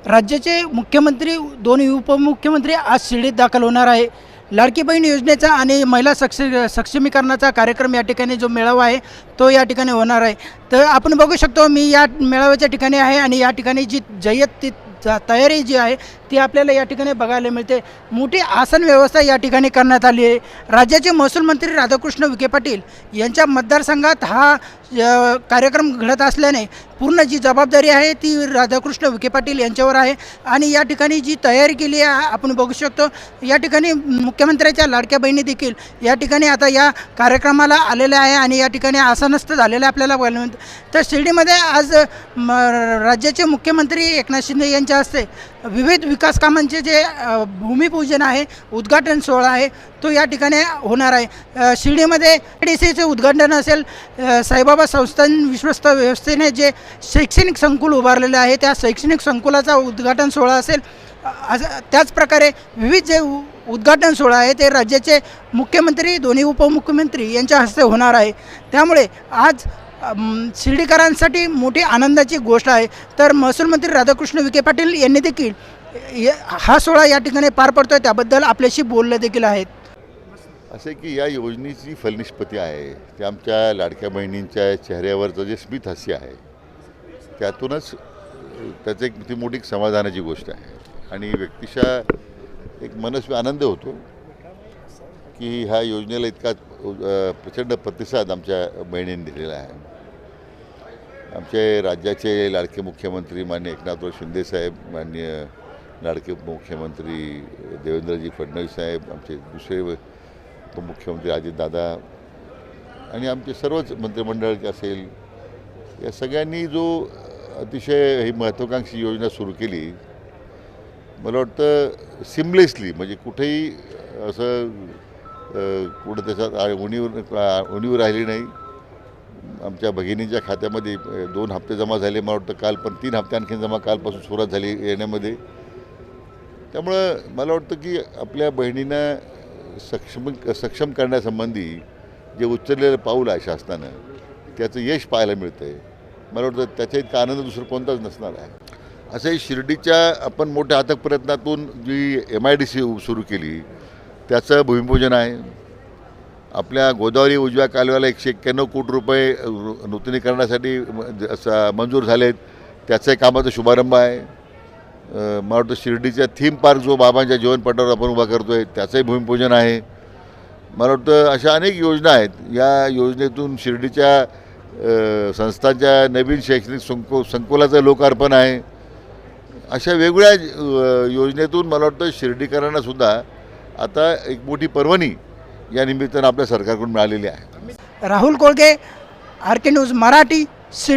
राज्याचे मुख्यमंत्री दोन्ही उपमुख्यमंत्री आज शिर्डीत दाखल होणार आहे। लाडकी बहीण योजनेचा आणि महिला सक्षमीकरणाचा कार्यक्रम या ठिकाणी जो मेळावा आहे तो या ठिकाणी होणार आहे। तर आपण बघू शकतो मी या मेळाव्याच्या ठिकाणी आहे आणि या ठिकाणी जी जय्यत तयारी जी आहे ती आपल्याला या ठिकाणी बघायला मिळते। मोठी आसन व्यवस्था या ठिकाणी करण्यात आली आहे। राज्याचे महसूल मंत्री राधाकृष्ण विखे पाटील यांच्या मतदारसंघात हा कार्यक्रम घडत असल्याने पूर्ण जी जबाबदारी आहे ती राधाकृष्ण विखे पाटील यांच्यावर आहे आणि या ठिकाणी जी तयारी केली आहे आपण बघू शकतो। या ठिकाणी मुख्यमंत्र्यांच्या लाडक्या बहिणी देखील या ठिकाणी आता या कार्यक्रमाला आलेल्या आहे आणि या ठिकाणी आसनस्थ झालेले आपल्याला बघायला मिळतं। तर शिर्डीमध्ये आज राज्याचे मुख्यमंत्री एकनाथ शिंदे यांच्या हस्ते विविध विकास कामांचे जे भूमिपूजन आहे, उद्घाटन सोहळा आहे तो या ठिकाणी होणार आहे। शिर्डीमध्ये DCचं उद्घाटन असेल, साईबाबा संस्थान विश्वस्त व्यवस्थेने जे शैक्षणिक संकुल उभारलेलं आहे त्या शैक्षणिक संकुलाचा उद्घाटन सोहळा असेल। त्याचप्रकारे विविध जे उद्घाटन सोहळा आहे ते राज्याचे मुख्यमंत्री दोन्ही उपमुख्यमंत्री यांच्या हस्ते होणार आहे। त्यामुळे आज शिर्डीकरांसाठी मोठी आनंदाची गोष्ट आहे। तर महसूल मंत्री राधाकृष्ण विखे पाटील यांनी देखील हा सोहळा या ठिकाणी पार पडतोय त्याबद्दल आपल्याशी बोलले देखील आहेत। असे की या योजनेची फलनिष्पत्ती आहे ते आमच्या लाडक्या बहिणींच्या चेहऱ्यावरचं जे स्मित हास्य आहे त्यातूनच त्याचं एक ती मोठी समाधानाची गोष्ट आहे आणि व्यक्तिशः एक मनस्वी आनंद होतो की ह्या योजनेला इतका प्रचंड प्रतिसाद आमच्या बहिणींनी दिलेला आहे। आमचे राज्याचे लाडके मुख्यमंत्री माननीय एकनाथराव शिंदे साहेब, माननीय लाडके मुख्यमंत्री देवेंद्रजी फडणवीस साहेब, आमचे दुसरे उपमुख्यमंत्री अजितदादा आणि आमचे सर्वच मंत्रिमंडळ असेल या सगळ्यांनी जो अतिशय ही महत्त्वाकांक्षी योजना सुरू केली, मला वाटतं सिमलेसली म्हणजे कुठेही असं कुठं त्याच्यात उणीव राहिली नाही। आमच्या भगिनींच्या खात्यामध्ये 2 हप्ते जमा झाले, मला वाटतं काल, पण 3 हप्ते आणखी जमा कालपासून सुरुवात झाली येण्यामध्ये। त्यामुळं मला वाटतं की आपल्या बहिणींना सक्षम करण्यासंबंधी जे उचललेलं पाऊल आहे शासनानं त्याचं यश पाहायला मिळतं आहे। मला वाटतं त्याच्या इतका आनंद दुसरं कोणताच नसणार आहे। असंही शिर्डीच्या आपण मोठ्या अथक प्रयत्नातून जी MIDC सुरू केली त्याचं भूमिपूजन आहे। आपल्या गोदावरी उजव्या कालव्याला 191 कोटी रुपये नूतनीकरणासाठी मंजूर झालेत, त्याचं कामाचा शुभारंभ आहे। मला वाटतं शिर्डीच्या थीम पार्क जो बाबांच्या जीवनपटावर आपण उभा करतो आहे त्याचंही भूमिपूजन आहे। मला वाटतं अशा अनेक योजना आहेत। या योजनेतून शिर्डीच्या संस्थांच्या नवीन शैक्षणिक संकुलाचं लोकार्पण आहे। अशा वेगवेगळ्या योजनेतून मला वाटतं शिर्डीकरांनासुद्धा आता एक मोठी पर्वणी या निमित्तानं आपल्या सरकारकडून मिळालेली आहे। Rahul Kolge, RK news Marathi, Shirdi.